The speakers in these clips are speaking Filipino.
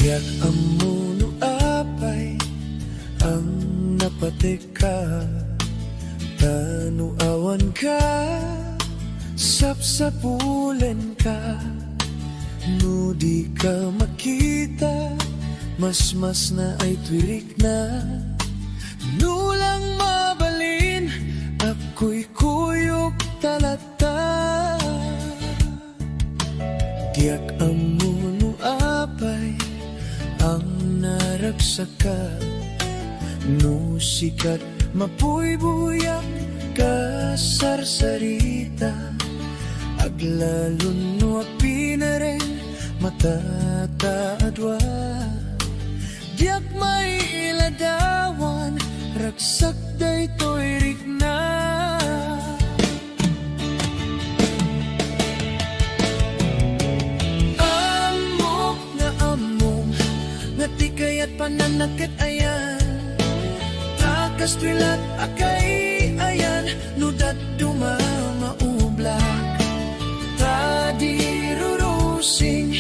Tiyak amuno apay ang napatika, tanuawan ka, sapsapulen ka, nudi ka makita, mas na ay twirik na, nulang mabalin, ako'y kuyok talata. Tiyak amuno apay ang naragsaka, no sikat mapuy-buyak kasarsarita, aglalon no apinaren matataadwa. Diyak may iladawan, ragsak daytoy rikna. Amok na among ngati kaya't pananakit ayan, takas twilat akay ayan, nudat dumamaublak, tadirurusing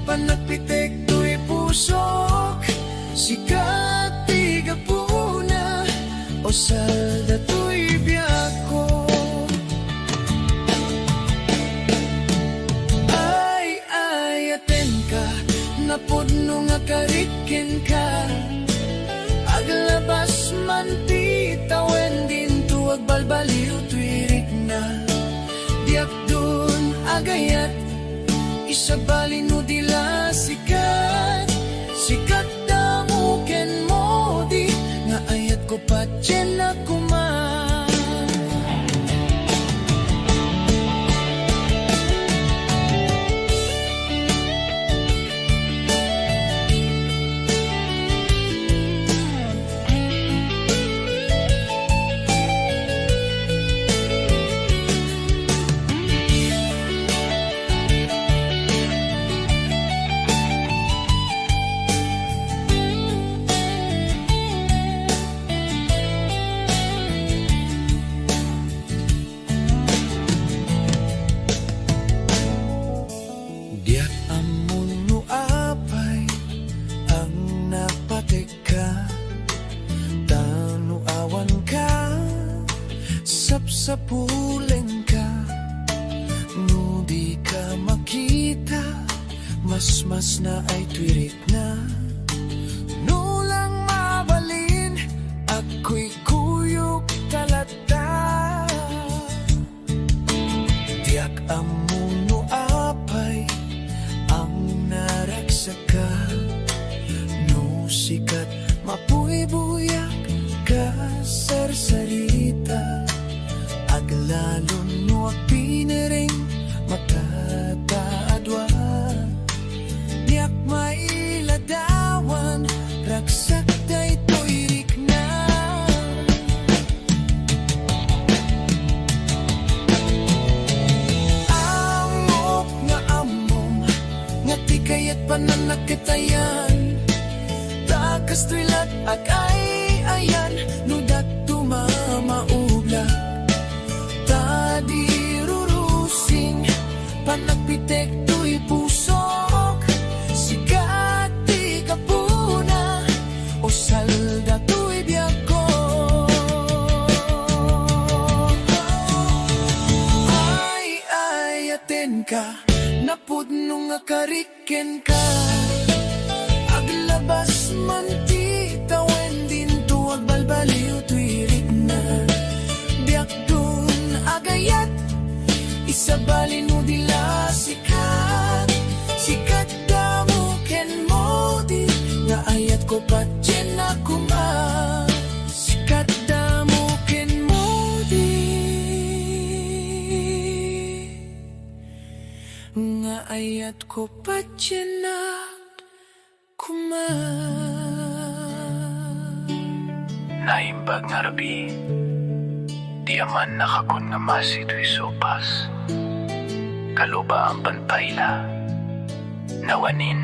panagpitek to'y pusok, sikat tigapuna o salda to'y biyako. Ay aten ka, napudno nga karikin ka, aglabas man ti tawen din tuwag balbaliw twirik na. Diyak dun agayat, isabali no dila sikat, sikat damuken mo di, nga ayat ko patyen na kuman. Sapuleng ka, nudi ka makita, mas na ay twirik na, nulang mabalin, ako'y kuyok talata. Tiyak amuno apay ang naragsaka, no sikat mapuy-buyak kasarsarita, aglalon no apinering matataadwa. Diyak mailadawan, ragsak daytoy rikna. Amok nga among ngati kaya't pananakitayan, takas twilat akay ayan, nudat tumamaubla, tadirurusing panagpitek to'y pusok, sikat di kapuna o salda to'y biyako. Ay aten ka, napudno nga kariken ka, aglabas man ti tawen din tuwag balbaliw twirik na. Diyak dun agayat, isabali no dila sikat, sikat damuken mo di, nga ayat ko patyen na kuma, sikat damuken mo di, nga ayat ko patyen na kuma. Naimbag nga rabi, di aman nakakon nga masito'y sopas, kaluba ang pantayla, nawanin.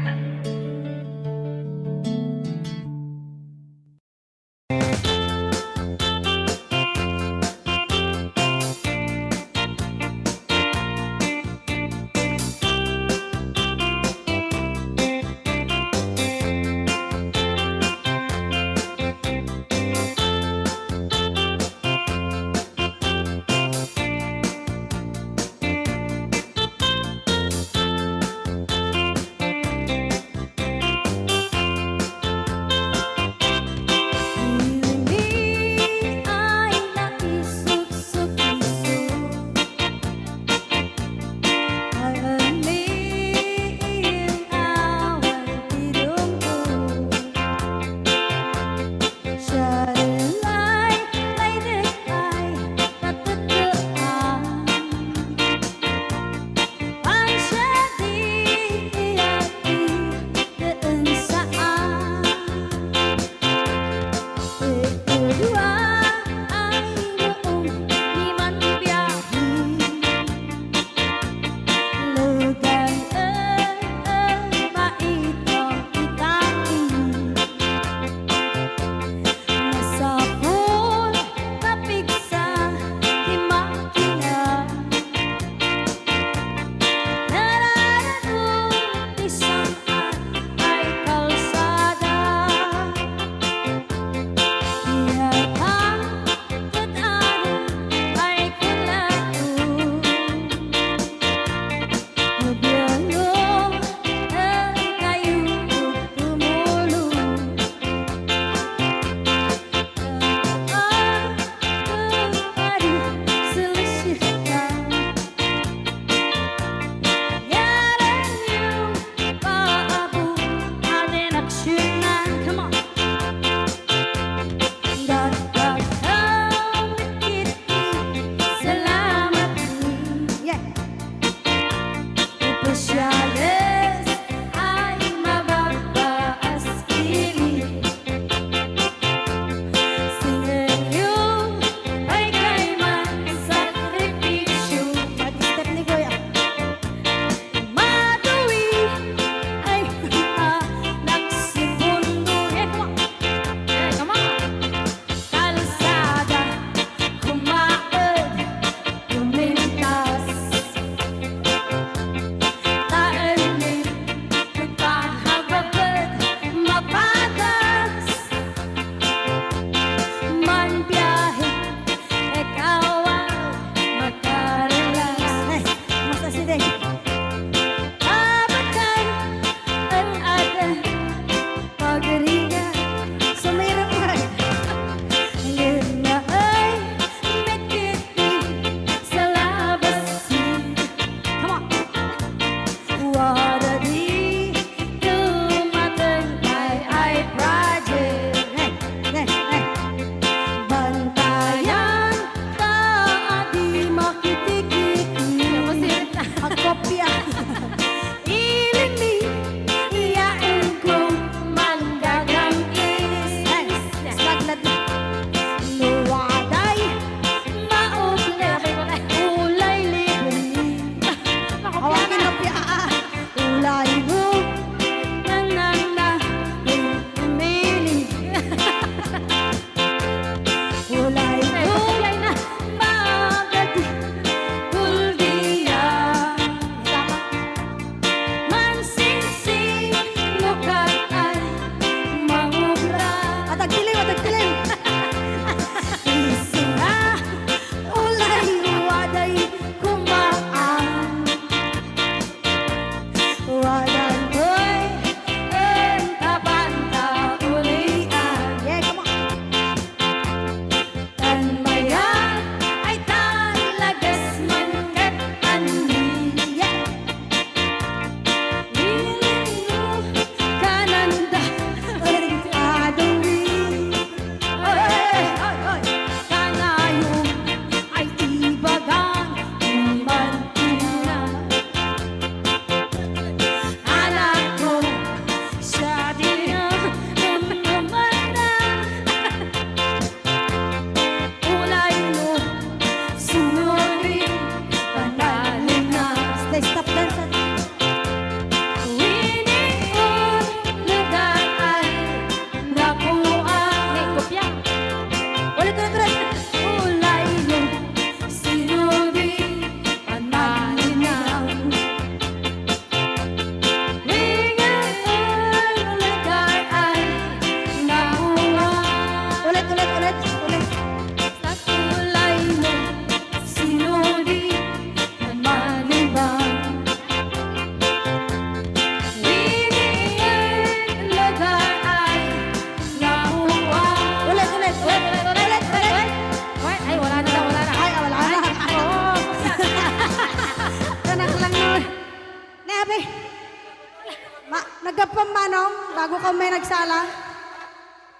Manong, bago ka may nagsala.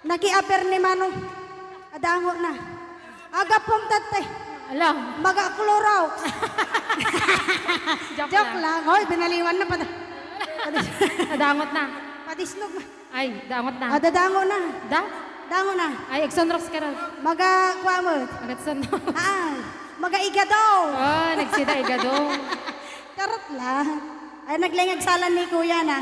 Nakiaper ni Manong. Adango na. Aga pong tate. Alam. Mag-akluraw. Joke lang. lang. Hoy, binaliwan na pa. Dadangot na. Patisnog na. Ay, dangot na. Dadango na. Da? Dango na. Ay, Exonrox ka rin. Maga-kuha mo. Agatsan. Ah, maga-iga daw. Oh, nagsida igado. Karot lang. Ay, naglingag salan ni kuya na.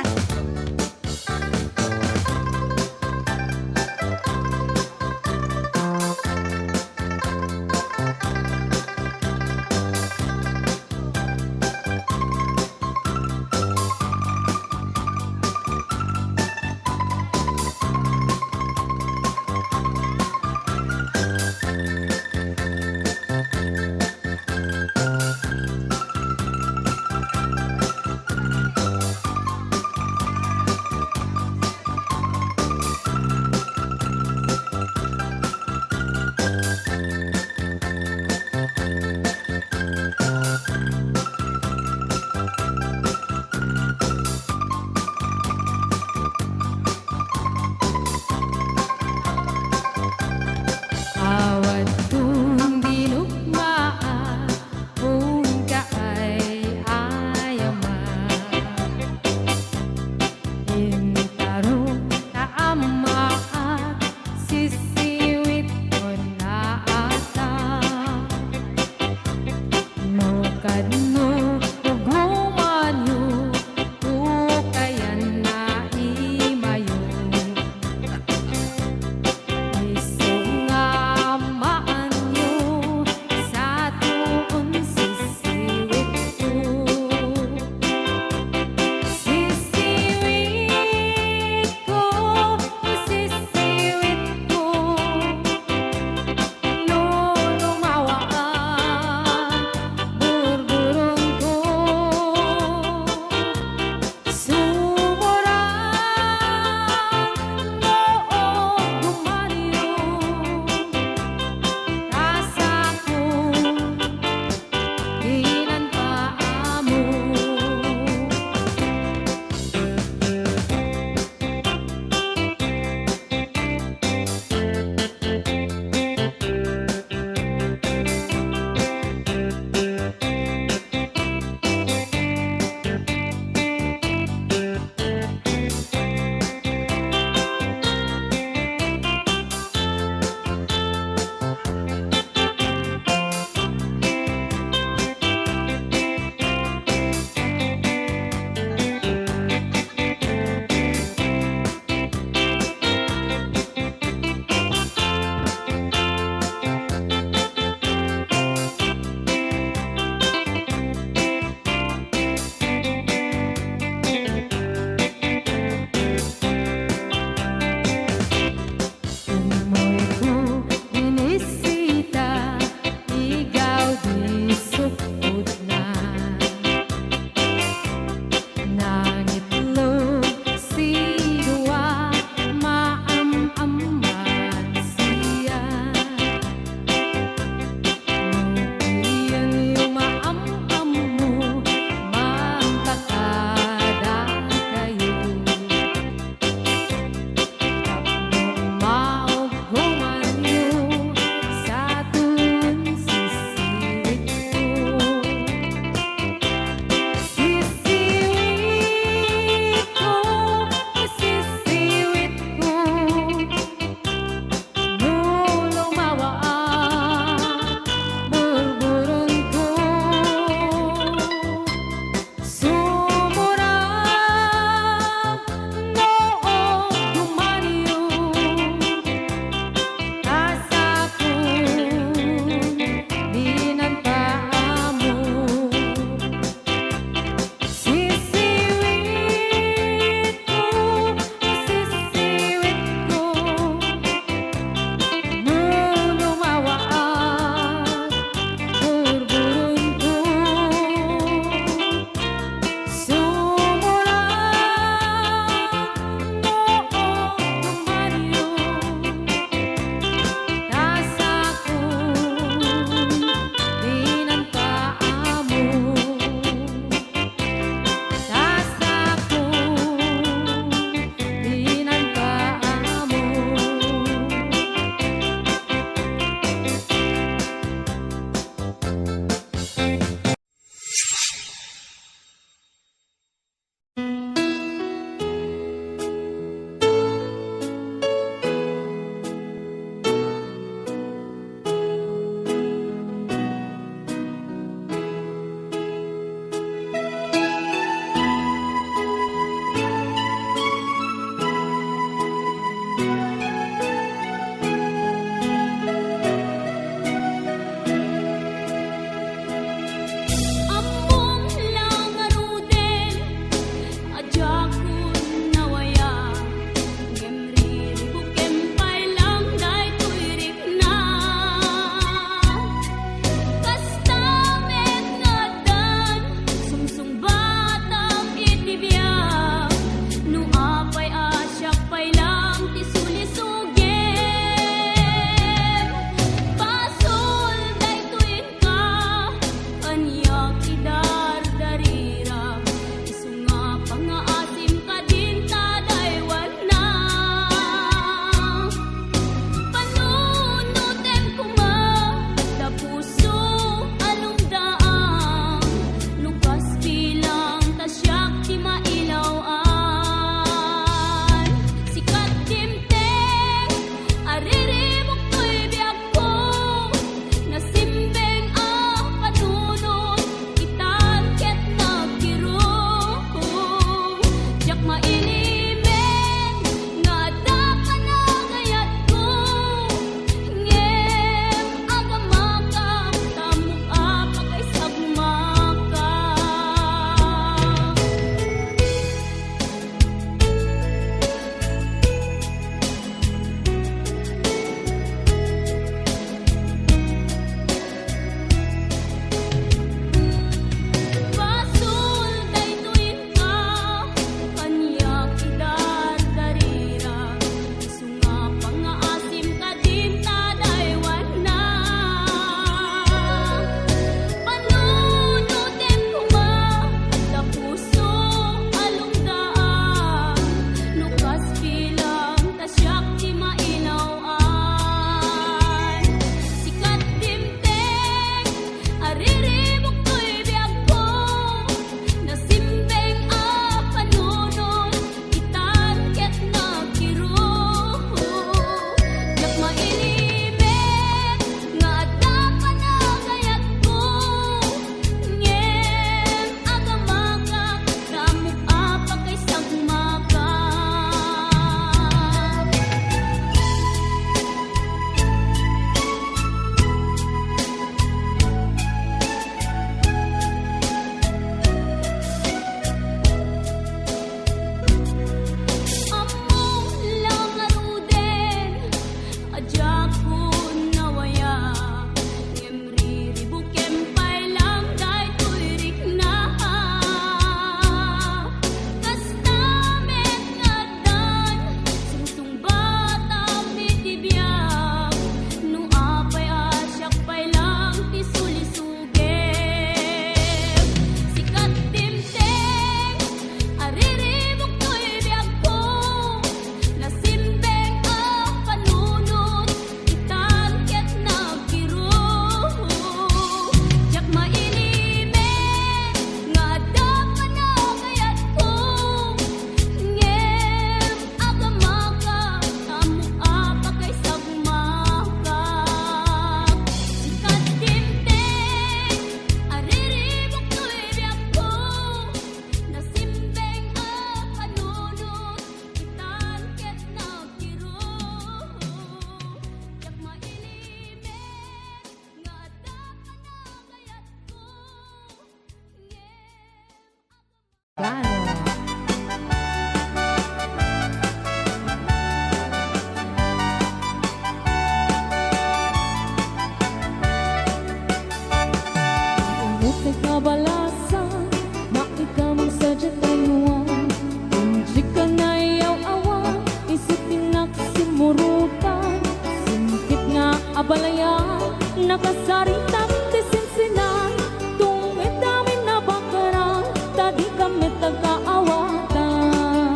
balayan, nakasaritang tisinsinan, tungit namin na bakarang, tadi kami tagkaawatan.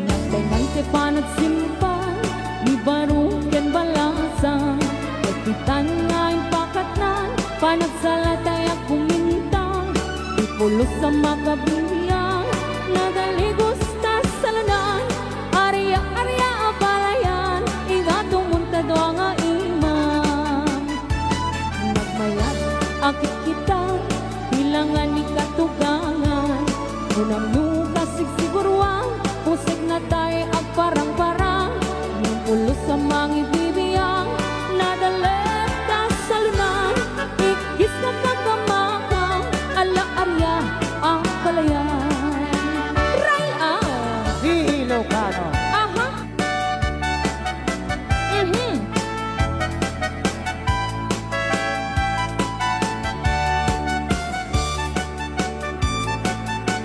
Nagtainang tipanat simpan, ni baruken balasan, kapitan nga yung pakatnan, panagsalatay ang kumintang, ipulos sa makabiyang, nagaligos ta sa lanan, arya-arya balayan, ingatong muntado nga imam. Nagmayat, akit kita, hilangan ni katugangan, unang nukasig siguruan, pusig na tayo ang parang-parang, yung pulos sa mga ibibiyang, nadalit ka sa lunan, ikis na kakamakang, ala-arya ang palayan. Ray Di Ilocano. Aha.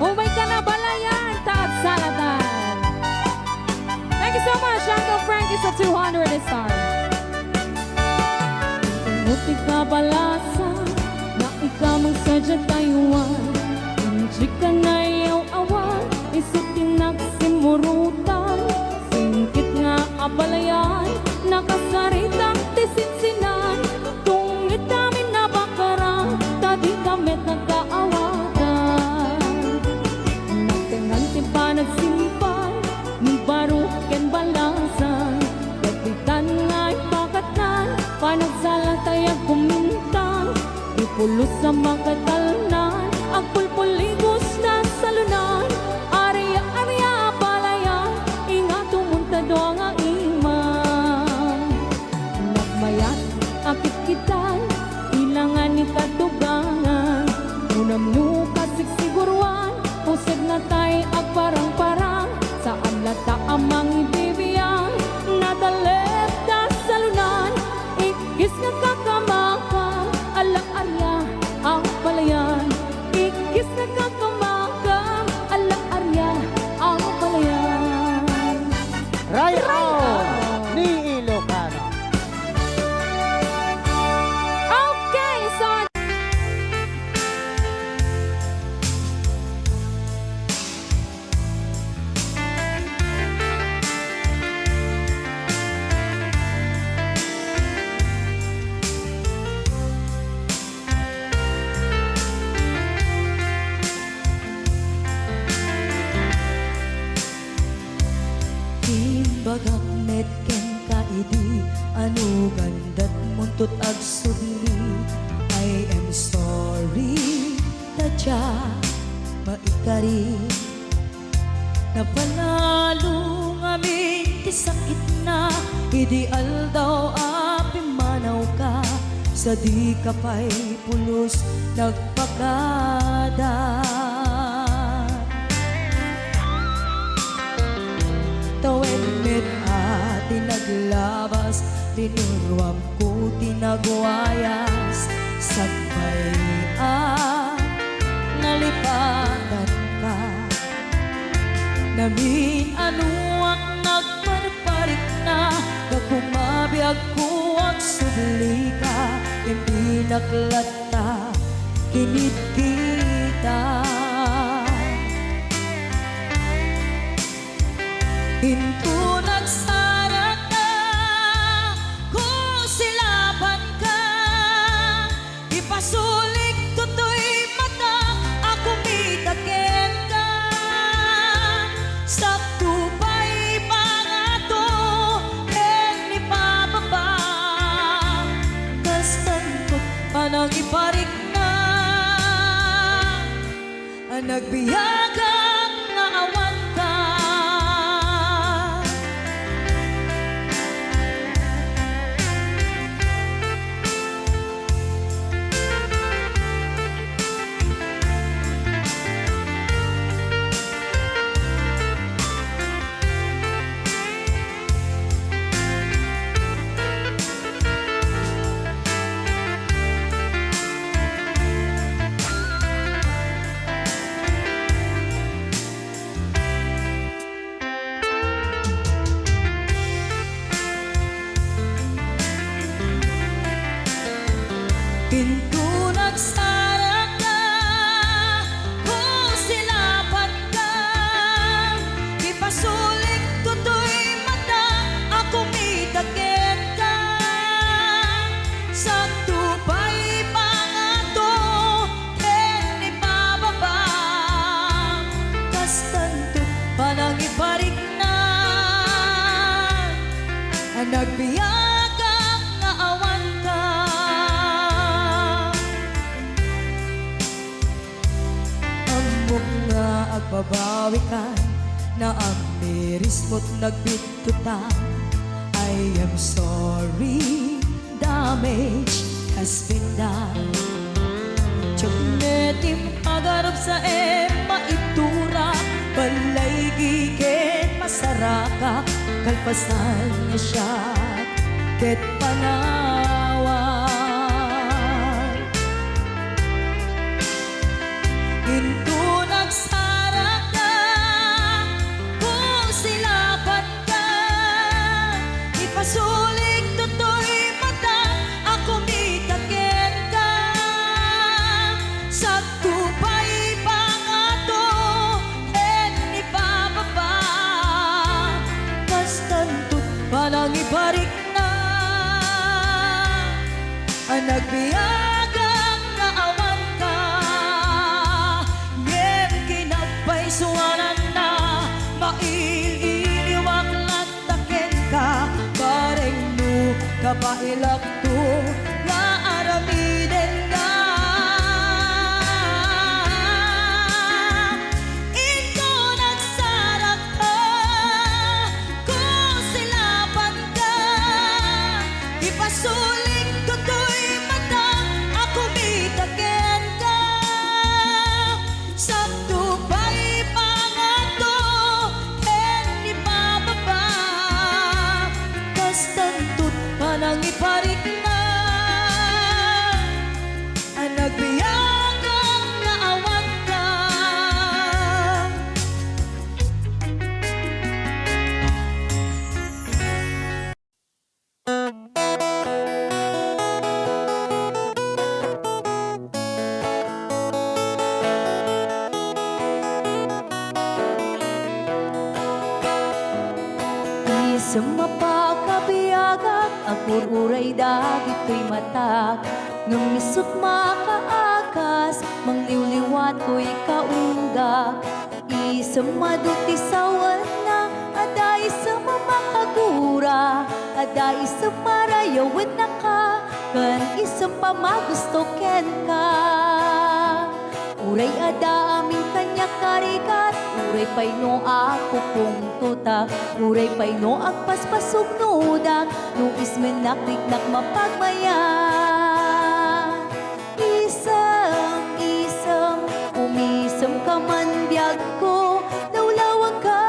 Umay ka na balayan, taat salatan. Thank you so much, Uncle Frankie sa 200 star. Umuti ka balasa, na ikaw magsadya tayuan. Hindi ka na iyaw awan, isutin nagsimurutan. Singkit nga abalayan, nakasaritang tisinsinan. Tungit namin na bakarang, tadi kami nagkaawatan. Nagtingan pa nagsimpan, ni baruken balasan. Kapitan nga'y pakatan, panagsalatay ang kumintang. Ipulos sa makatalnan, ang pulpuligos na salunan. Arya-arya balayan, ingatong muntado nga imam. Nagmayat, akit kitan, ilangan ni katugangan. Unam nukasig siguruan, pusig na tayo ang parang-parang. Saan lata amang ibibiyang, nadalit ka sa lunan. Ikis na kakamakang, ala-arya ang palayan. Ikis na kakamakang, ala-arya ang palayan. Rayo ni Ilocano. Okay, so Timbagak metken kaidi, anu gandat muntut agsudli. I am sorry, tadya maikari. Napanalo ngamin ti sakit na, ideal daw api manaw ka. Sa di ka pa'y pulos nagpakada. Tawen met ati naglabas, tinuruam ko tinagwayas. Sagbay nalipatan ka. Namin ano ang nagparparik na, nagkumabiyag ko ang subli ka. Hindi naklata, kinit kita. Hinto nagsarap na, kung silaban ka. Ipasulik to'y mata, ako mitakin ka. Sakto pa'y pangato, en ipababa. Kastan ko't panang iparik na, ang nagbiyagang na awan ka. Into nagsara ka, kung silapan ka, ipasulik tutoy mata, ako mitagin ka. Sa tupay pangato, ken ibababa, kastanto panang ibarik na, nagbiyagang nga awan ka. Amok nga agbabawi ka, na ang miris mo't nagbitutan. I am sorry, damage has been done. Tiyagnetim agarap sa maitura, balay gigit masaraka, kalpasan niya siya, ket panawan. Into nagsara ka, kung silapan ka, ipasulik tutoy mata, ako mitagin ka. Sa tupay pangato, en ibababa, kastantot panang ibarik na, nagbiyagang nga awan ka. Ngem kinagpaisuanan na, maililiwak lantaken ka, bareng no kapailak to, nga aramiden ka. Ito nagsara ka, kung silapan ka, ipasulik tutoy mata, ako mitagin ka. Sa tupay pangato, ken ibababa, kastantot panang iparik na, nagbiyagang nga awan ka. Sa mapakabiyagak, agur-uray dagito'y matak, nang misot makaakas, mangliwliwat ko'y kaunggak. Isang maduti sawan na, aday sa mamakagura, aday sa marayawin na ka, kan isang pamagusto ken ka. Uray ada aming kanya karikat, uray pay no ako kung tutak, uray pay no agpaspasog nudak, no ismen nakriknak mapagmayan. Isam, umisam ka man biyag ko, lawlawag ka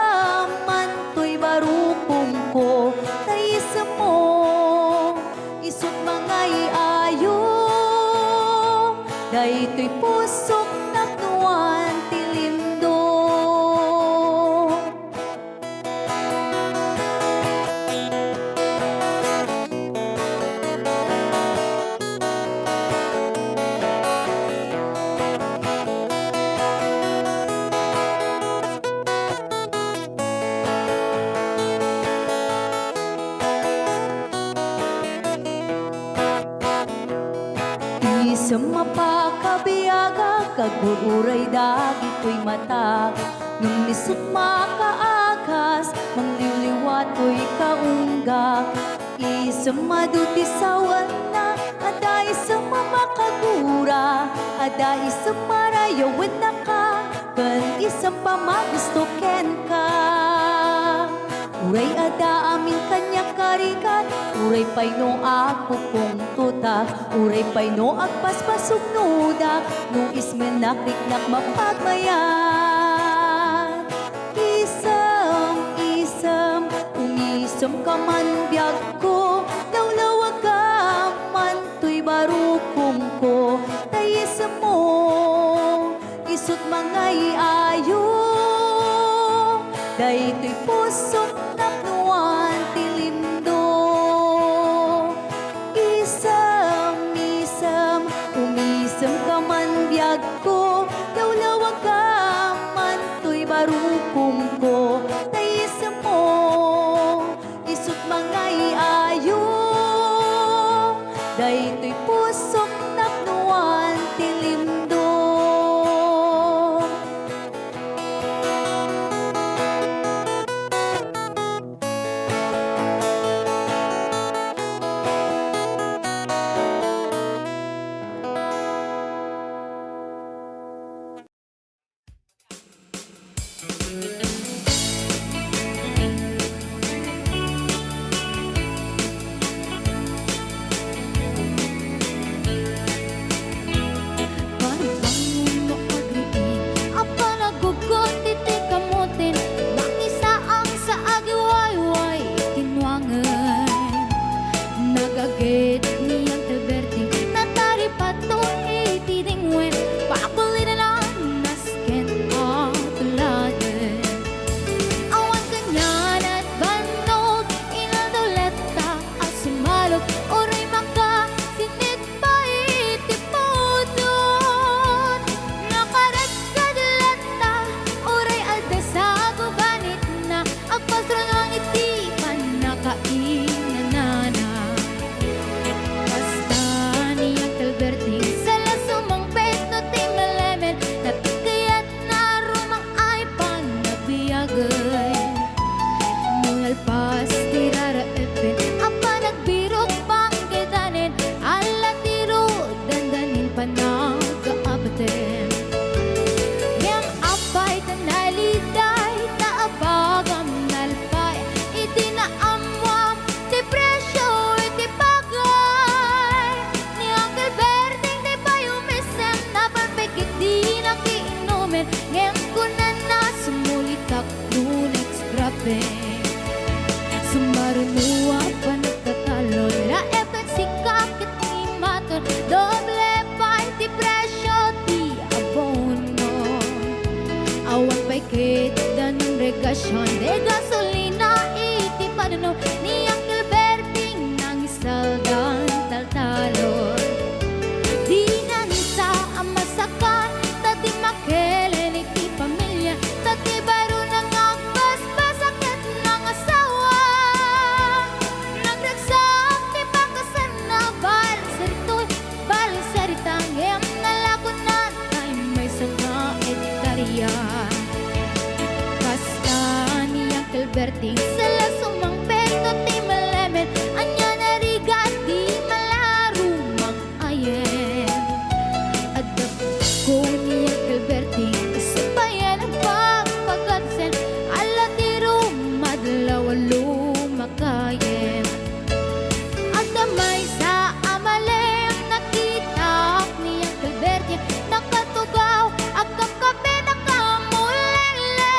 man to'y barukong ko, taisam mo, isot mga iayo, dahito'y pusok naknuan tilindo. Sa mapakabiyaga, kagururay dagito'y mata, nung nisot makaakas, mangliwliwat ko'y kaunggak. Isang maduti sawan na, aday sa mamakagura, aday sa marayawin na ka, kan isang pamagusto ken ka. Uray ada amin kanya karikat, uray pay no ako kung tutak, uray pay no agpaspasog nudak, no ismen nakriknak mapagmayan. Isam, umisam ka man biyag ko, lawlawag ka man to'y barukong ko, tayisam mo, isot mga iayo, dahito'y pusok naknuan tilindo. Isam, sakit dan regasyon de gasolina iti padano ni Uncle Berting nang isaldan taltalon di na nisa ang masakan tati makelen iti pamilya tati baro nang basbasakit ng asawa nagragsak ti pangkasan na balisaritang em nalakunan ay may sanga ektarya kasta ni Uncle Berting sala sumang peto ti malemen anya narigat di malarumang ayen adap ko ni Uncle Berting kasibayan ang pagpagadsen ala ti rumadlaw lumakayen at damay sa amalem nakita ni Uncle Berting nakatugaw agam kape nakamulele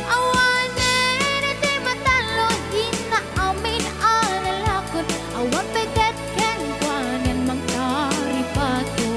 awanen iti matalo di na amin analakon awan peget ken kwanen mang taripato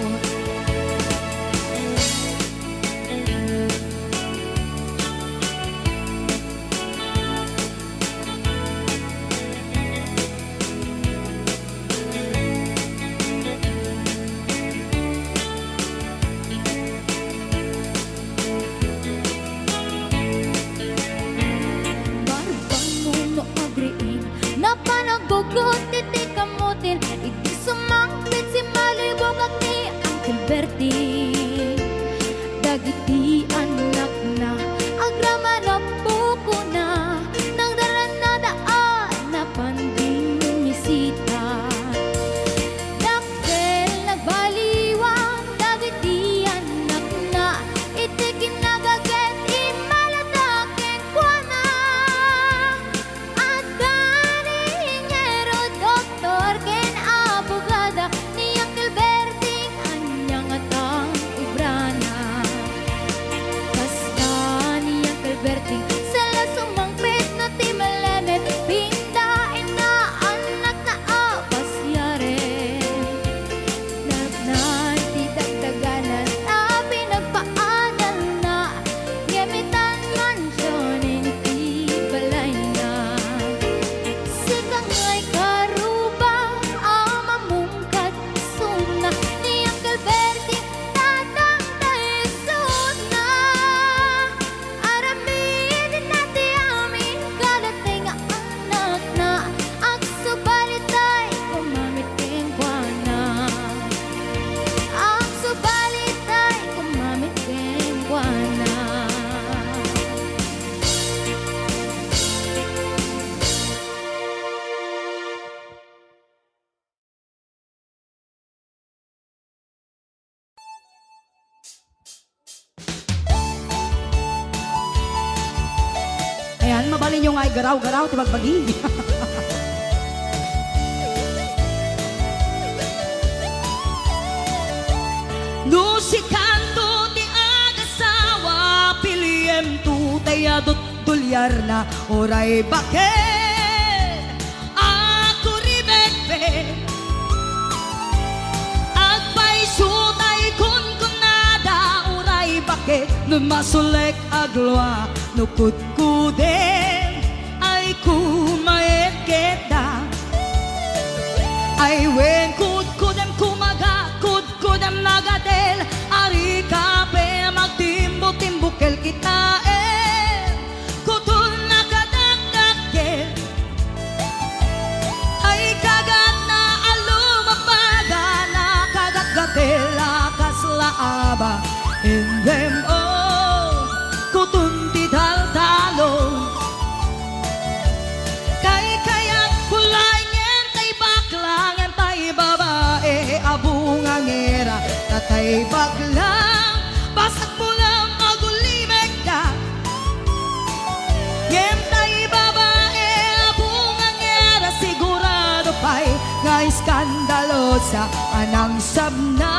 barbang muno agriin na panagugot iti kamutin iti sumangpit si malibog at ni Uncle Berting dagiti anak na agrama na buko na nang daranadaan na panding misita dakkel nagbaliwan dagiti anak na iti kinagaget imaladaken kuana at kaningero doktor ken abogada ni Uncle Berting anyang atang ibrana kasta ni Uncle Berting sala sumangpit na ti malemen pindain na anak na apasyaren nagnanti dagdaganan na pinagpaanan na gamitan mansyon iti balay na sikang ay karuba amamungkat suna ni Uncle Berting tatang taisuna aramin nati amin kadating anak na agsubalitay kumamiting kuana agsubalitay kumamiting kuana Ayan, mabalin nyo nga garaw-garaw, tibagbagi. No si kanto ti agasawa piliem tu tayadot tulyar na oray bakit ako ribekbe agpay sutay kun kunada oray bakit nun masulek agloa nukut kuden ay kumaet kita ay wen kudem kumaga kudem nagadel ari kape magtimbo-timbukel kita kutul nakadagdakel ay kagat na alumapada na kagat-gatela kaslaaba in them all kutun ti dal-dalon kay kaya't kulay ngentay baklang ngentay babae abungangera tatay baklang basak mo lang agulimeg ka ngentay babae abungangera sigurado pa'y nga iskandalosa anang sabna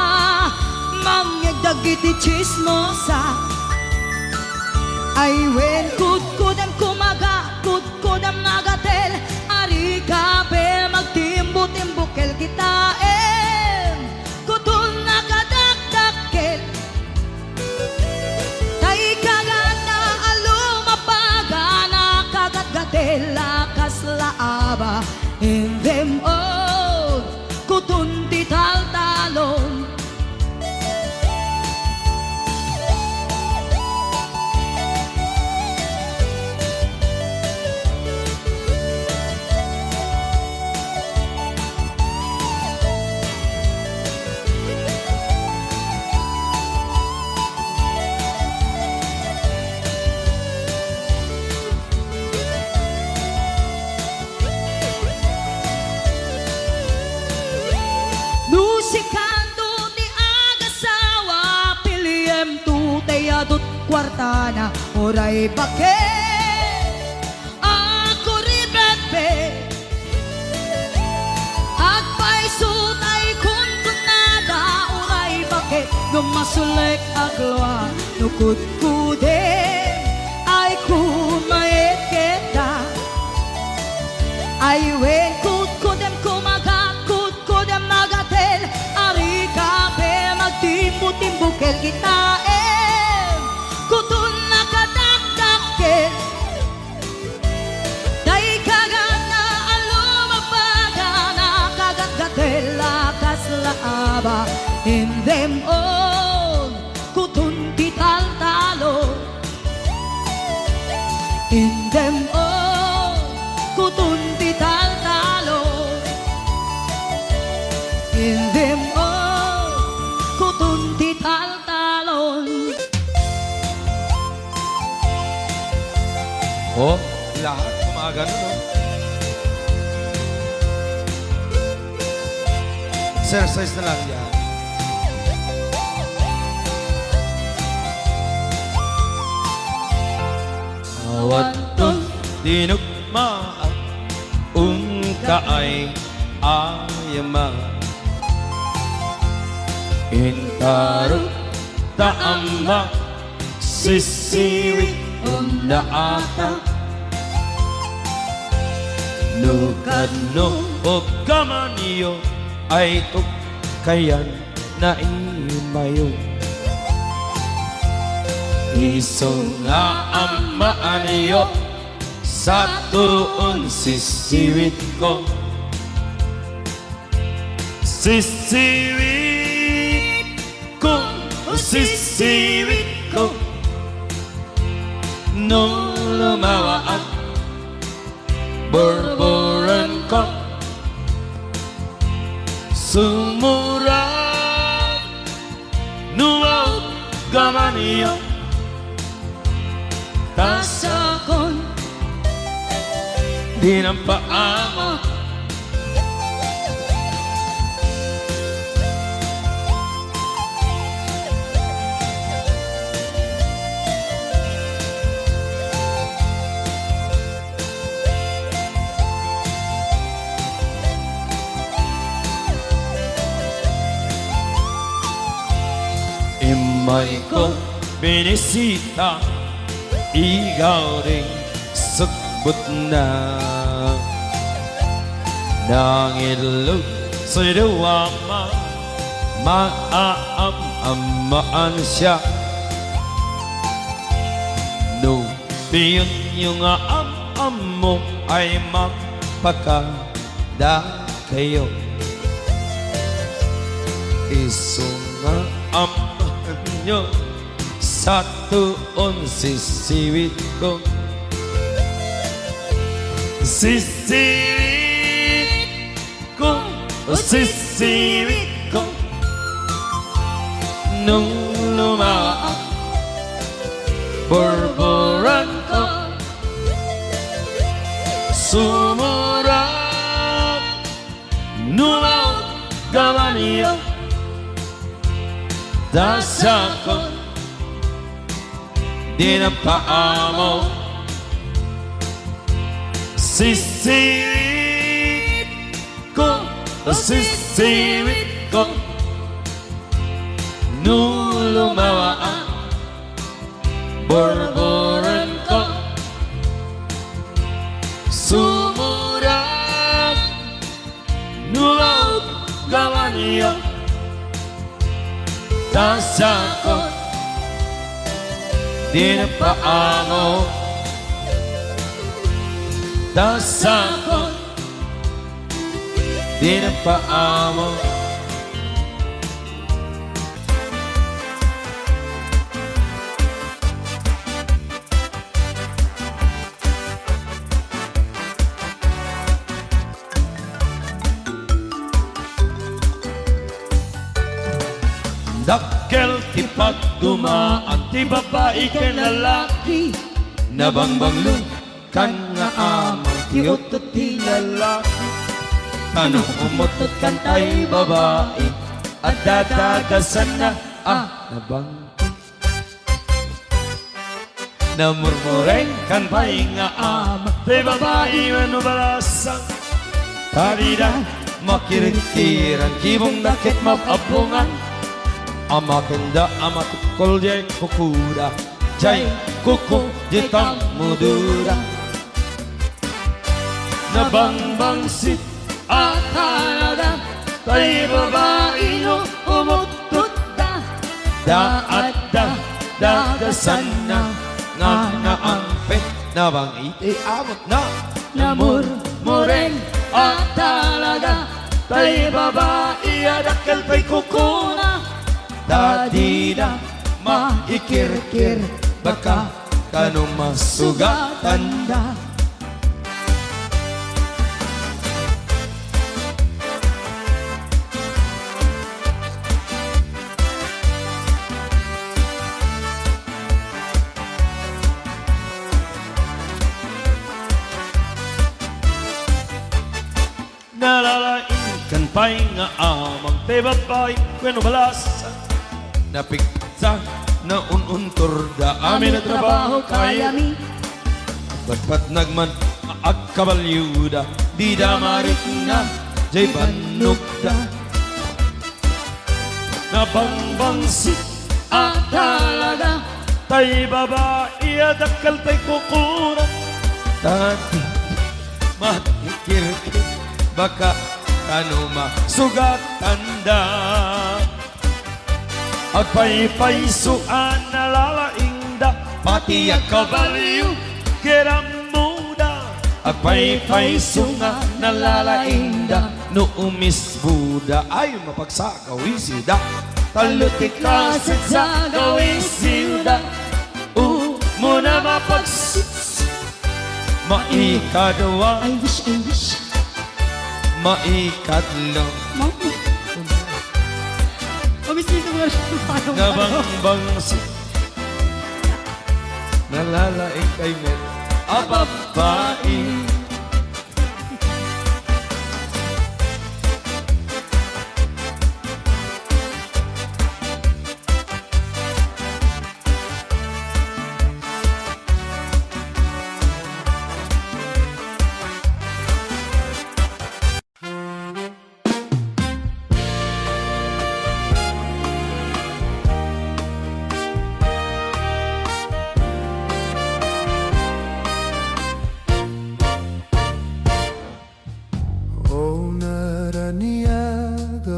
mangyagdagiti chismosa ay wen kudem kumaga kudem nagatel ari kape magtimbo-timbukel kita kutul nakadakdakel tay kagat lakas laaba in them all kutundi taltalon. Nusikando ni agasawa piliem tutayadot kwartana oray bake ako ribetbe agpay sutay kun kunada oray bake numasulek agloa nukut kude ay kumayet kita ay wekut kudem kumagat kudem magatel ari kape magtimbo-timbukel kitaem kutun nakadakdakel day kagat na alumabaga nakagagatel lakas laaba in them all kutun tital-talo in them all kutun tital-talo in them all kutun tital-talon. Oh, lahat gumagano, no? Exercise na lang yan. Bawat dinugmaan kaay ayama intarot taamba sisiwi naata nukadno o kamaniyo ay tukayan na imayo iso nga amaaniyo sa tuon sisiwit ko sisiwit ko sisiwit ko nung lumawa at borboran ko sumura nuwaw gamaniyo tasakon di ng paamo imay ko binisita ikaw rin sagbot na nangilog sa iluwama maaam-amaan siya no piyon yung am mo ay magpakada kayo isunga nyo sa tuon sisiwit ko sisiwit ko o sisiwit ko nung lumaa borboran ko sumurap numaw gamaniyo dasakon di na paamo sisiwit ko sisiwit ko nung lumawa ang borboran ko sumurap nuwaw gamaniyo dasakon di na paamo dasakot di na paamo. Dakkel ti pagdumaan ti babae ken lalaki nabangbanglo kan nga amang ti utot ti lalaki tanong umutot kan tay babae at dadagasan na nabang namurmureng kan pay nga amang ti babae manubalasang karida makirikiran kibong dakit mapabungan amakenda amatukol jay kukuda jay kuku jitang mudura nabangbangsit at halaga tay babae no umutut da at dagasan na nga naampet nabang iti amot na namurmureng at halaga tay babae adakal pa'y kukuna dadi na maikirkir baka kanong masugatan da. Nalalain kan pa'y nga amang te babae kweno balasa napigsa na ununtor da amin na trabaho kaya mi batpat nagman agkabalyuda di da marit na jay banugda nabangbangsit at talaga tay babae adakal tay kukura tati matikirkir baka kanuma sugatan da agpaypaysuan nalalaingda pati akabalyo kiramuda agpaypaysunga nalalaingda no umis Buda ay mapagsagawisida talutik kasit sa gawisida muna mapagsis maikadwa I wish maikadlo nabangbangsit nalalaing kay men ababae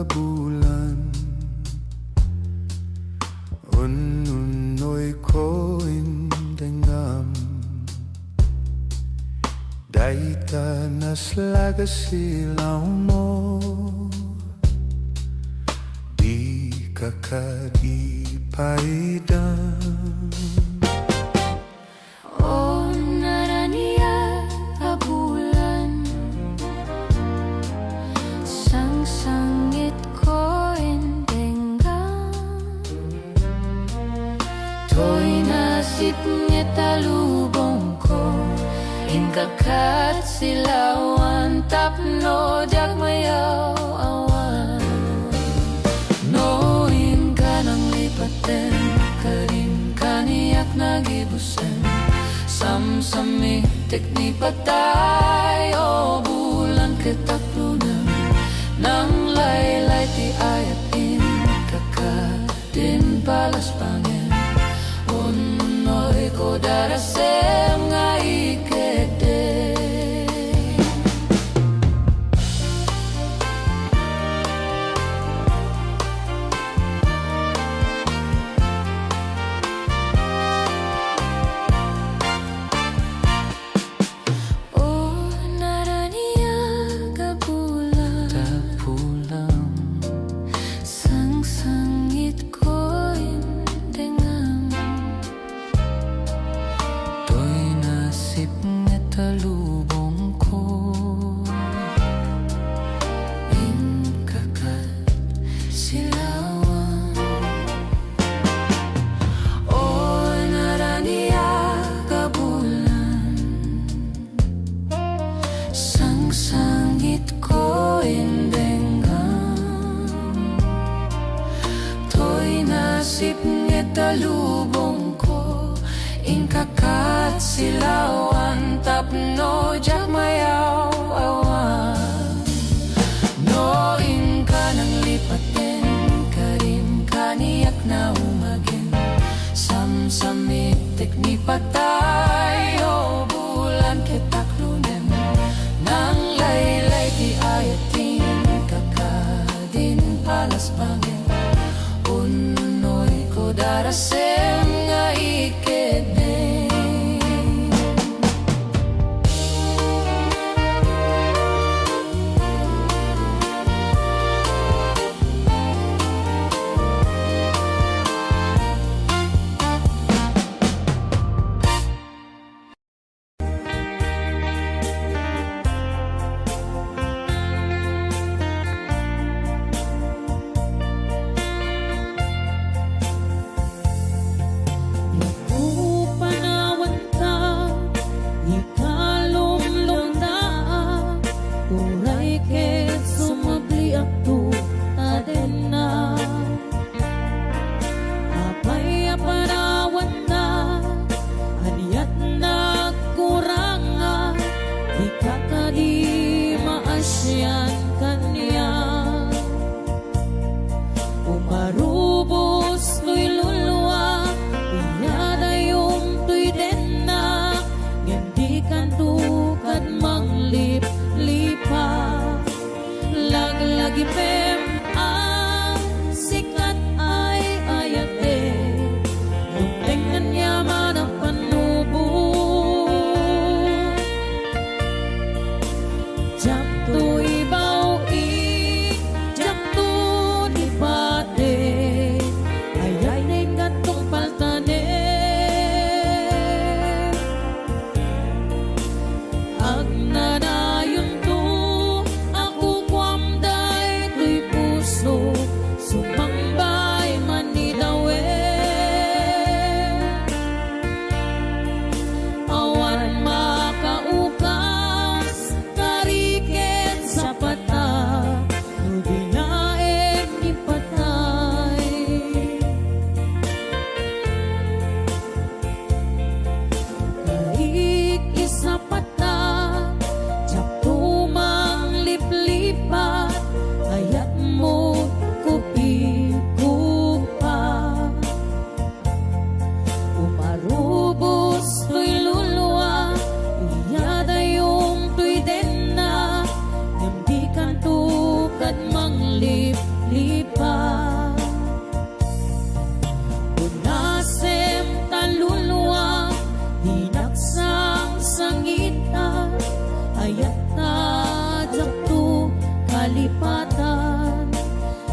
bulan ununoy ko indengam daita naslaga silaw mo di kakadipaidam talubong ko inkakat silawan tapno jagmayaw awan noin ka nang lipaten karin kaniyak nagibusen samsami tekni patay o bulan ketaklunan nang laylay ti ayat in kakadin balas pangin ko darasem nga ikede sangit ko indengan To'y nasip ngetalubong ko Ingkakat silawan tapno jak mayaw awan No ingka nang lipatin Karim kaniyak na umagin Samsamit tekni patay O bulan ketaklunem Nang laylay di ayatin Kakadin palas pangin Unoy ko darasem nga ikedin Upanawan ka, ikalumlunda Uray ket sumabli akto taden na Apay apanawan na, aniyat na kuranga Di ka kadi maasyan kanya Umarubos tuy luluwa Iyada yung tuy den na Ngendi kan tukad manglip-lipa Laglagi pem ang sikat ay ayate Nungtengan yaman ang panubo Jak tu ibaw jak tu lipate Ayay nengat tong paltane Agnanayon to Ako kwamday tuy puso Sumambay man ni dawe Awan makaukas Kariket sa pata Nubinaen ipatay Kaik isa pata Jak tumang liplipat Ayat mo kupi-kupa Umarubos tuy luluwa Iyada yung tuy den na Ngendi kan tukad manglip-lipat Unasem taluluwa Hinaksang sangita Ayat na jakto kalipatan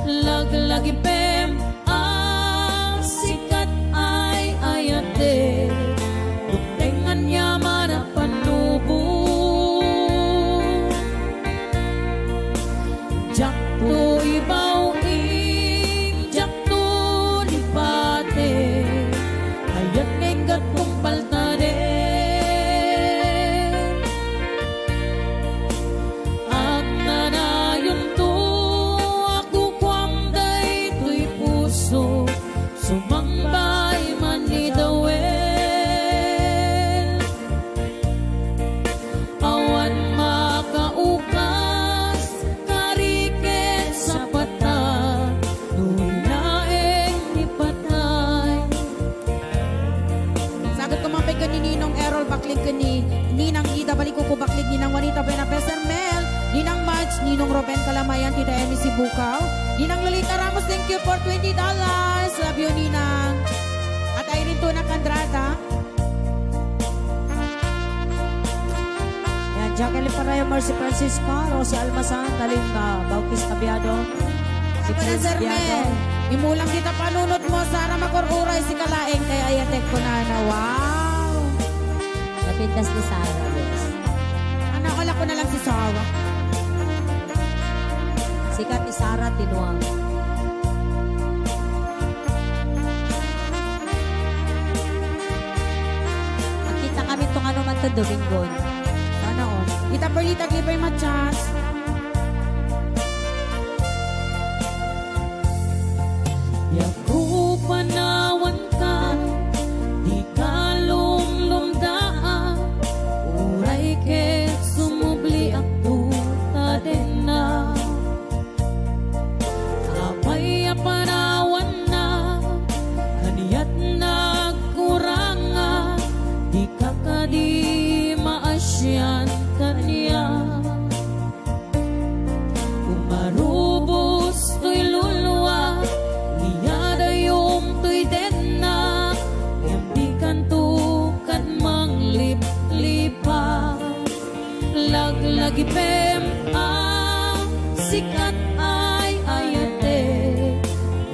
Laglagi pem ang sikat ay ayate Duktengan yaman ang panubo Jakto ibaw jakto lipate Ayat nengat kong paltade Agnanayon to Ako kwamday tuy puso Sumambay man ni dawel Awan makaukas Kariket sa pata Nulaeng ipatay Sagot ko mapay ka ni Ninong Errol, baklig ka ni Ninang Ida, balik ko baklig Ninang Juanita Buena Mel, Ninang Madge, Ninong Ruben Kalamayan, Tita Emi Sibukaw, Ninang Lolita Ramos, thank you for $20. Love you, Ninang. At Irene Tuna Candrada. Yan, Jacqueline Parayo, Mercy Francisco, Rosie Almasan, Talinga, Baukis Tabiado, si Prince Biado. Imulang kita panunot mo, Sara makururay si Kalaeng, kaya ayatek ko na. Wow! Napintas ni Sarah, Bes. Nakala ko na lang si Sawa. Sikat ni Sarah, tinuang. Makita kami itong ano man ito, Domingon. Sana on. Tita Perlita, give her my chance. Yaku panawan ka, di ka lumdaan, uray ket sumubli ako taden na. Apay panawan na, kaniyat nagkuranga, di ka kadi maasyan kaniya. Umarubos to'y luluwa, niyada yung to'y den na, yambikan tukan manglip-lipa. Laglagi pem ang sikat ay ayate,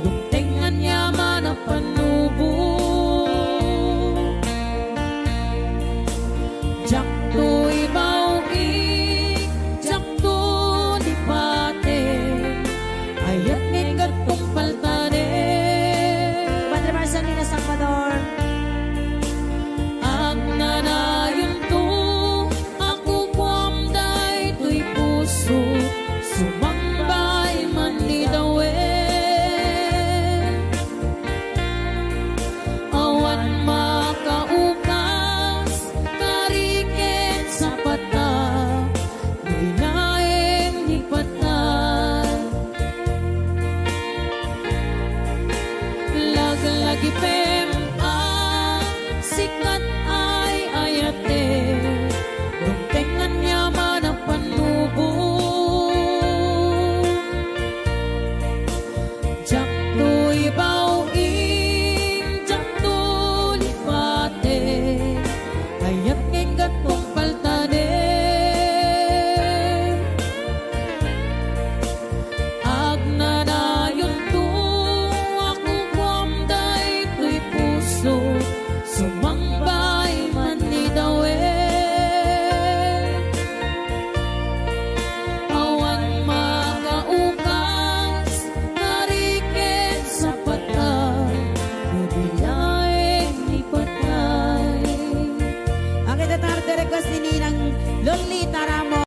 lumtengan yaman ang panubo. Jak to'y bauig, jak to di pate, ayat ngin gatong paltade. Padre Marcelina Salvador. Ang nanayon to, ako kwamday to'y puso, sumambay man ni dawe. Awan makaukas, kariket sa pata, nilaeng di patay. Laglagi pem ang sikat ay ayate, lumtengan yaman ang panubo. Jak to'y bauing, jak to lipate, ayat ngeng gatong paltade. Agnanayon to, ako kwamday to'y puso, sumambay man ni dawe. Awan makaukas, kariket sa pata, nubilaeng ni patay. Ang itatarde request ni Ninang Lolita Ramos.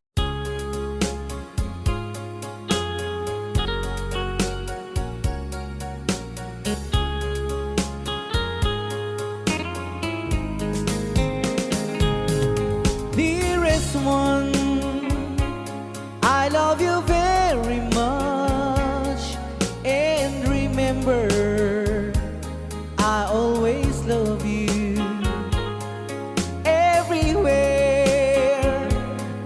Dearest one, I love you very much. And remember, I always love you. Everywhere,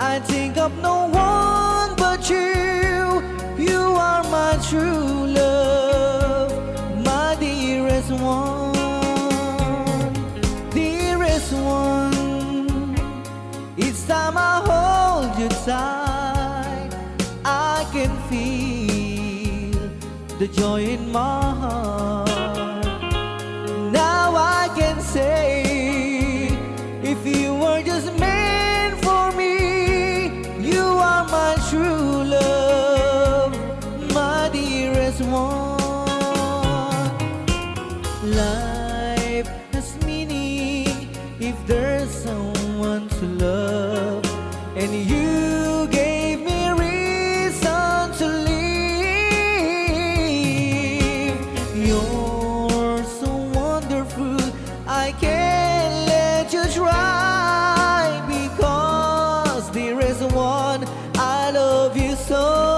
I think of no one but you. You are my true love, my dearest one. Dearest one, each time I hold you tight, I can feel the joy in my heart. Now I can say, if you were just meant for me, you are my true love, my dearest one. Life has meaning if there's someone to love, and you gave me reason to live. You're so wonderful, I can't let you try, because there is one, I love you so.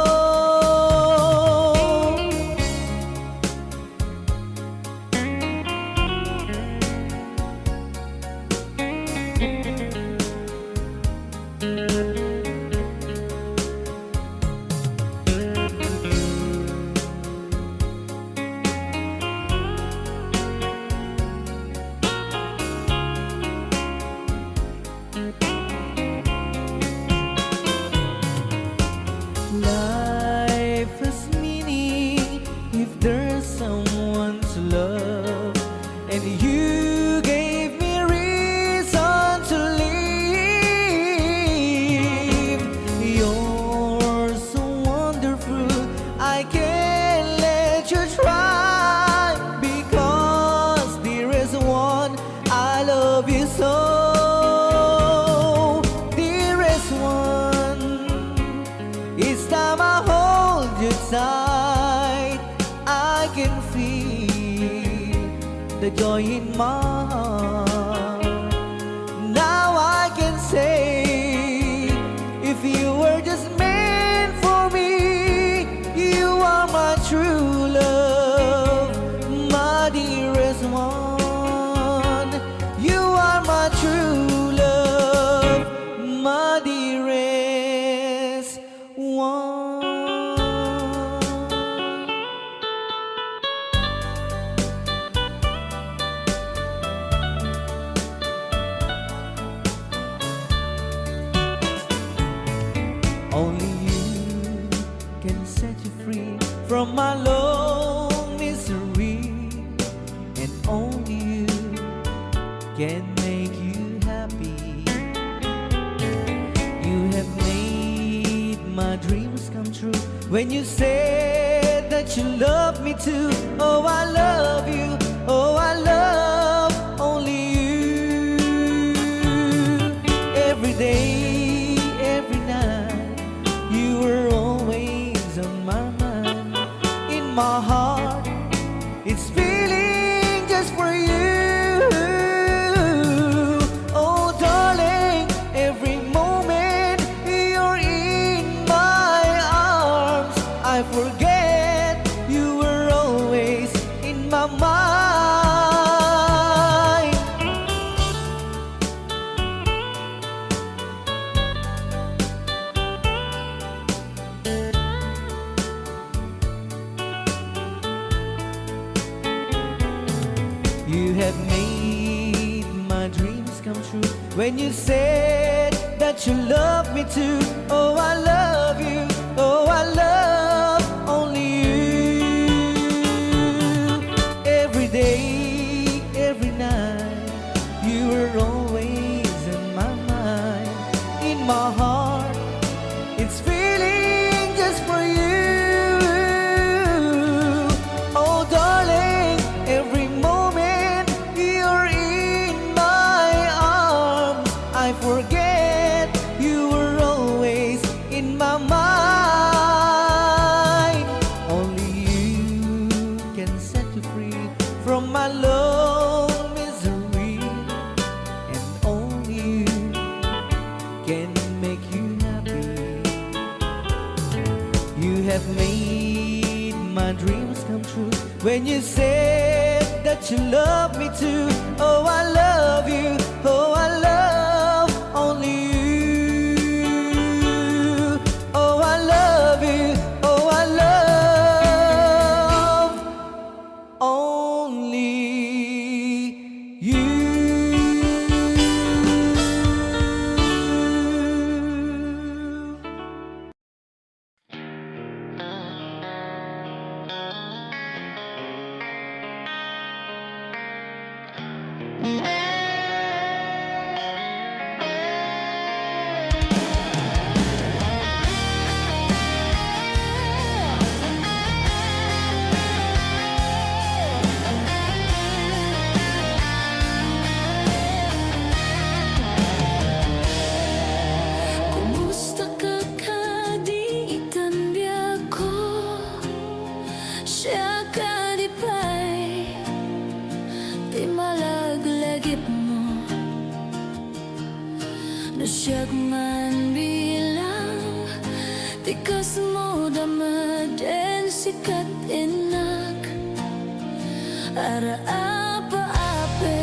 the joy in my heart. Now I can say, if you were just meant for me, you are my true love, my dearest one. You are my true love, my dearest one. Only you can set you free from my long misery, and only you can make you happy. You have made my dreams come true when you said that you love me too. Oh, I love you. Oh, I love only you. Every day, every night, you were always on my mind. In my heart, it's feeling just for you. Oh, darling, every moment you're in my arms, I forget you were always in my mind. You have made my dreams come true when you said that you love me too. Oh, I love you. Oh, I love only you. Every day, every night, you were always in my mind. In my heart, it's feeling just for you. Oh, darling, every moment you're in my arms, I forget you were always in my mind. Only you can set you free from my long misery, and only you can make you happy. You have made my dreams come true when you said that you love me too. Oh, I love you. Oh, I love only you. Oh, I love you. Oh, I love only you. Kumusta ka kadiitan biya ko? Siya ka di pa'y di malaglagip mo. No siya man bilang di kasmo damaden sikat inak ara apa-apen.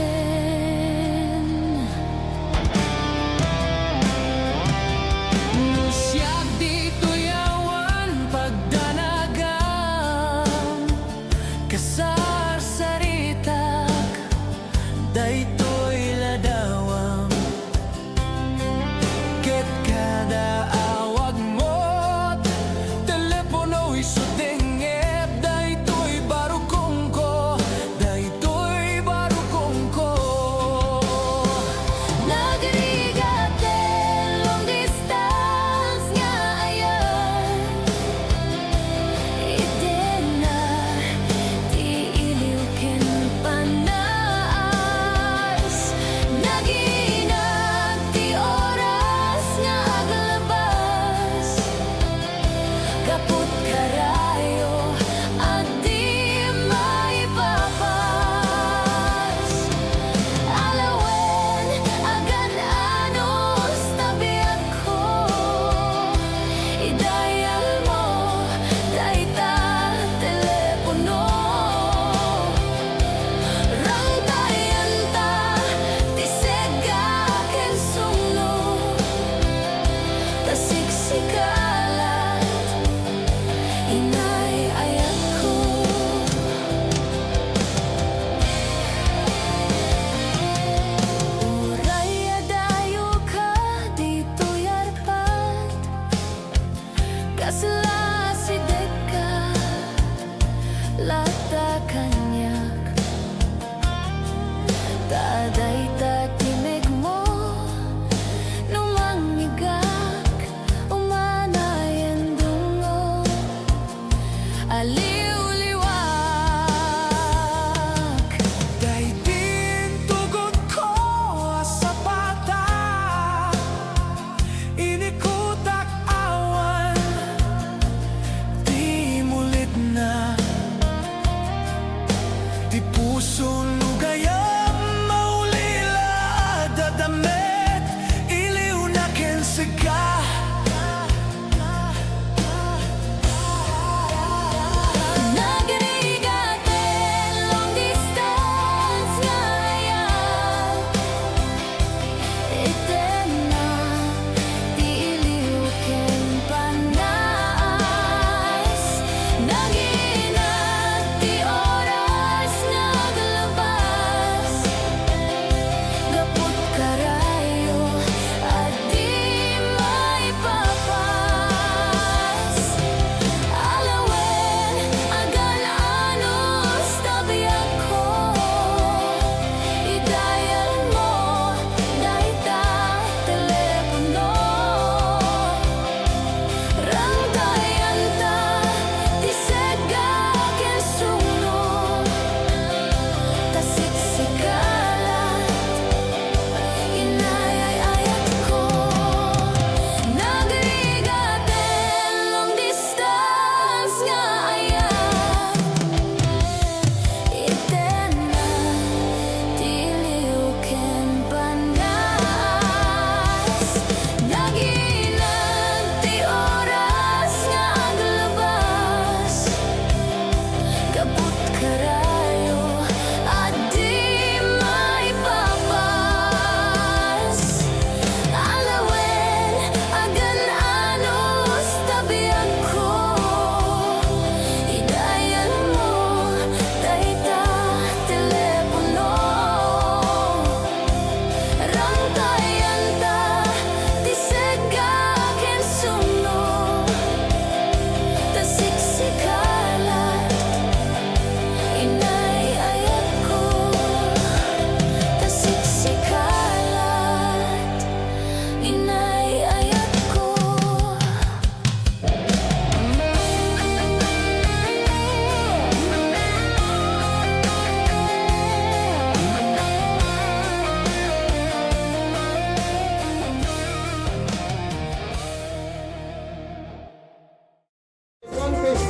Siyak dito yawan pagdanagan kasar saritak daytoy ladawang ket kada awag mo't telepono isudengep daytoy barukong ko daytoy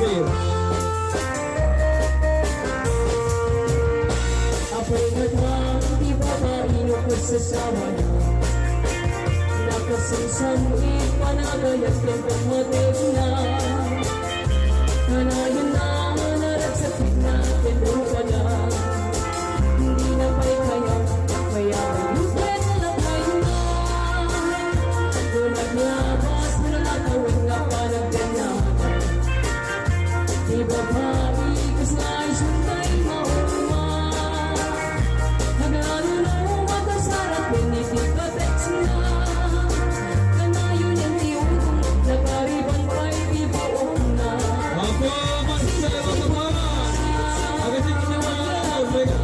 Rosbel. Apoy nagmang di ba marino ko sa sama na nakasinsan ipanagayat kang pamatig na kanayon na naragsakit na pinupa na hindi na pa'y kaya kaya mayupin na kayo na kung naglabas mo na natawid nga panagdanagan di ba maikas na isunday mauma naglalo na umatasarap piniti ka text na kanayon yung tiutong nagariban pa'y di ba una Ako, Marcelo Tumama. Agad yung kinawa. Omega.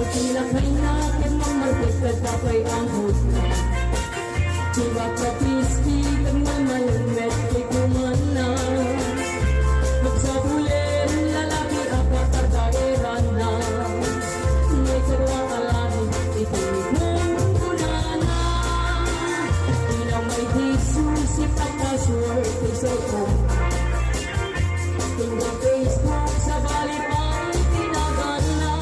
Kinakay natin mamagod ka tapay ang husna Diba ka-crispy kag mamalumet kay kumana Magsabulen lalaki ako kardageran na May karwa kalari itinig mong kunana Di na may Jesus ipapasword kay cellphone Tingnan Facebook sa bali pang tinagana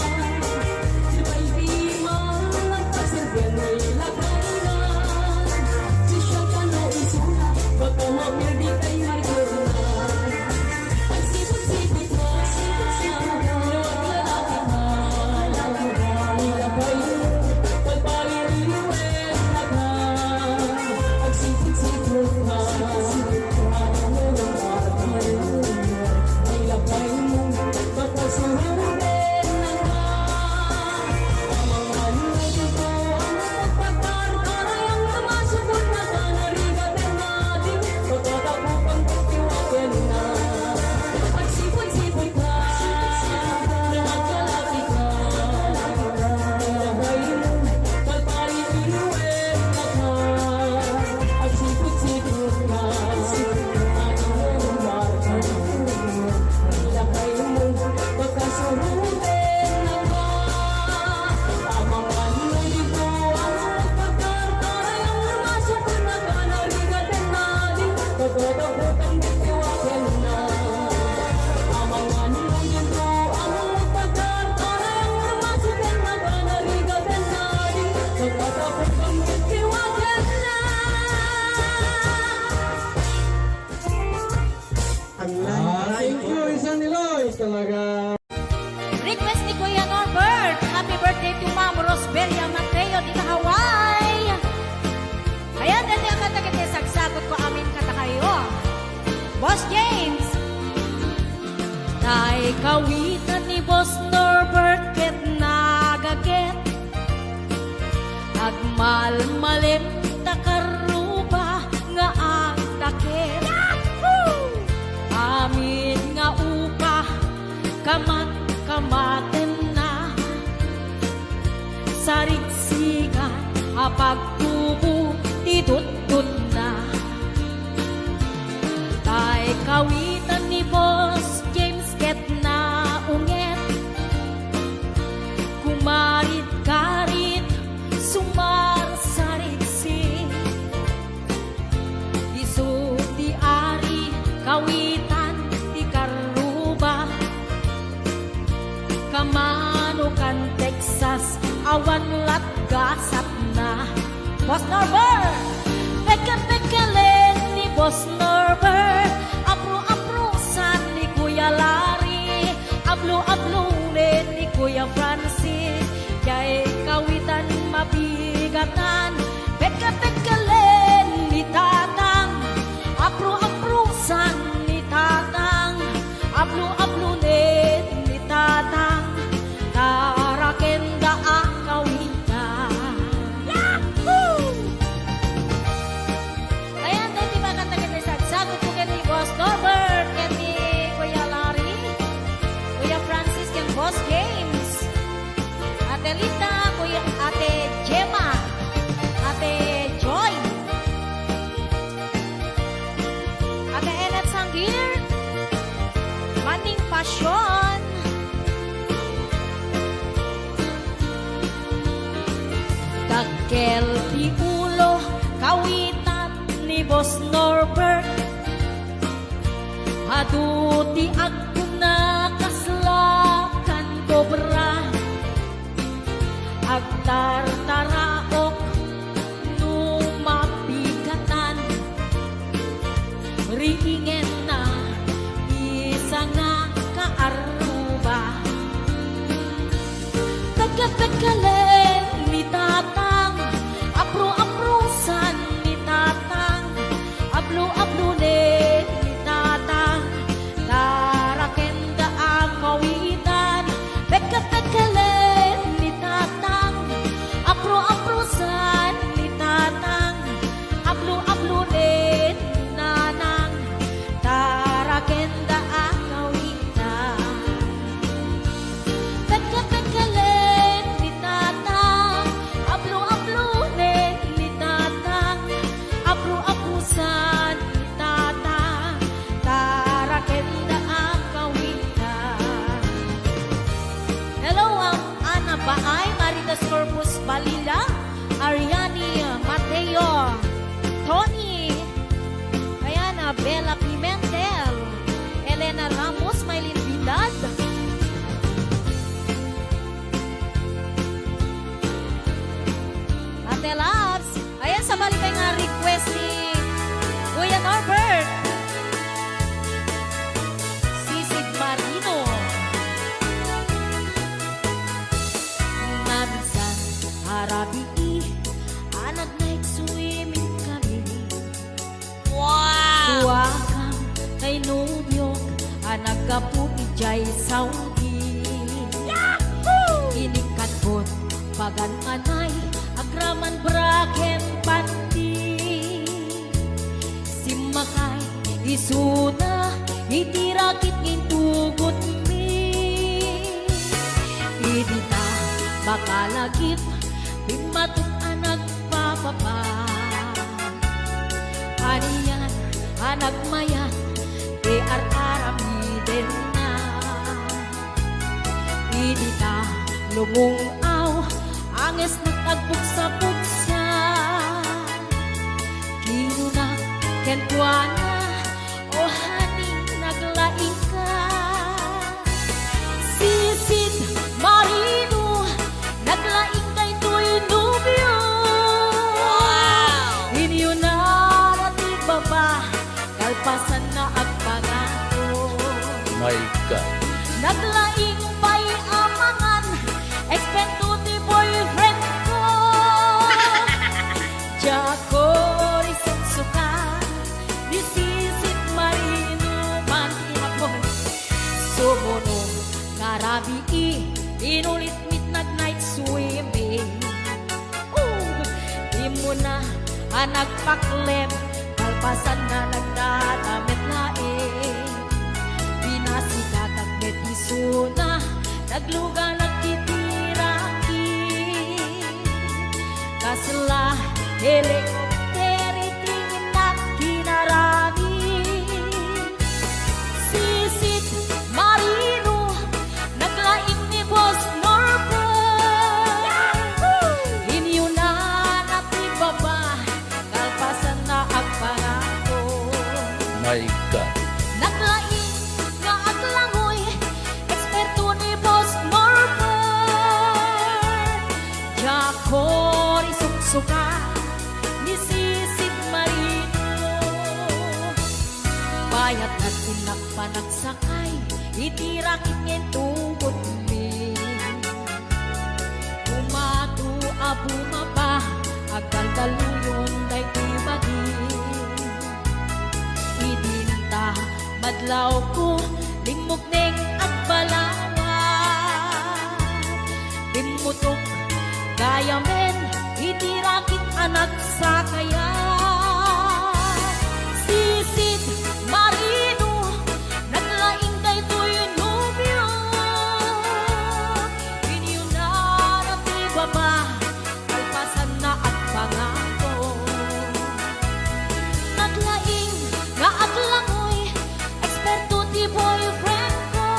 Request ni Kuya Norbert. Happy birthday to Ma'am Rosbelia Mateo di Hawaii. Ayan, dati ang katakit sagsagot ko amin kata kayo. Boss James. Tay kawitan ni Boss Norbert ket nagaget. Agmalmalem takaruba nga ang takit. Amin nga upa kamaten na sarigsigan apagtubo idutut na tay kawitan ni Boss James ket na unget kumarit karit sumar sarigsi isu di ari kawitan di karuba Kamanukan Texas awan lat gasat na Boss Norbert peke-pekelen ni Boss Norbert apro-aprosan ni Kuya Larry ablo-ablulen ni Kuya Francis kay kawitan mabigatan peke-pekelen ni Tatang apro-aprosan relasyon. Dakkel ti ulo, kawitan ni Boss Norbert. Aduti ako na kaslakan kobra. Agtartaraok numapigatan. Riingen na isa nga kaaruba. Tagkatagkalen ni tatang, apro-aprosan ni tatang, ablo-ablunin ni tatang, tarakenda ang kawitan. Tagkatagkalen ni tatang, apro-aprosan ni tatang, ablo-ablunin ni nanang, tarakenda ang kawitan. Tagkatagkalen ni tatang, ablo-ablunin ni tatang, abro-apusan ni tatang, tarakenda ang kawitan. Hello, Ana Baay, Maritas Corpus Balila, Ariani Mateo, Tony, Ayana Bella Pimentel, Elena Ramos, Maylin Vidal, Ate Labs. Ayan, sa bali pa nga request ni Kuya Norbert. Sisig Marino. Naminsan, harabi anak night swimming kami. Wow! Tuwakang kay Nubyok, anak ka po ijay Saudi. Yahoo! Inikatbot, pagan anay, agraman braken panti. Simakay, isuna, itirakit intugot mi. Idita, makalagip, bimatok anak papapa. Aniyan, anak mayan, di ar-aramiden na. Idita, lumungaw, anges nagtagbuksa-buksa. Kinuna, kentuana, o hani, naglaing ka. Sisid Marino, naglaing kay Toy Nubio. Inyo na rati baba, kalpasan na agpangako. My God. Naglaing pa'y amangan, ekspento ni boyfriend ko. Jako risip suka, disisit Marino man ihapon. Sumunong ngarabi inulit midnight night swimming. Di mo na nagpaklem, kalpasan na nagdadamit laing. Pinasikat at betisuna, nagluga nagtitiraki. Kasla, helikopteri, tingin at kinarami. Sisit Marino, naglaing ni Boss Norbert. Inyo na natibaba, kalpasan na ang pangako. My God. Naglaing nga aglangoy, eksperto ni Boss Norbert. Jako risuksuka, ni Sisid Marino. Bayat at pinagpanagsakay, itirakit ngayon tungkod mi. Umatu abumaba, agkaldaluyon day ibagin. Idinta, madlaw ko, limog neng agbalawa. Pimutok, gaya men, itirakit anak sa kaya. Sisid Marino, naglaing kay Toy Nubio. Inyo na natibaba, kalpasan na at pangako. Naglaing nga aglangoy, eksperto ti boyfriend ko.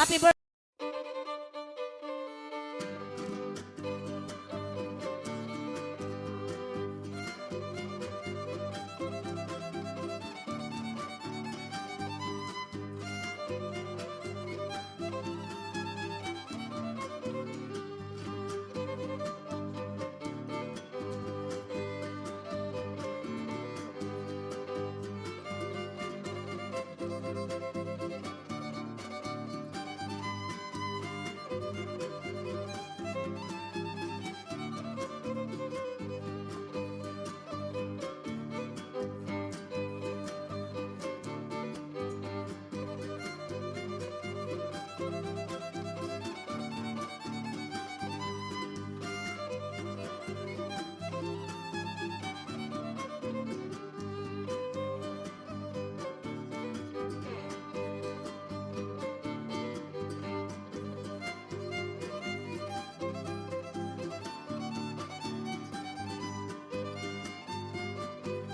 Happy birthday.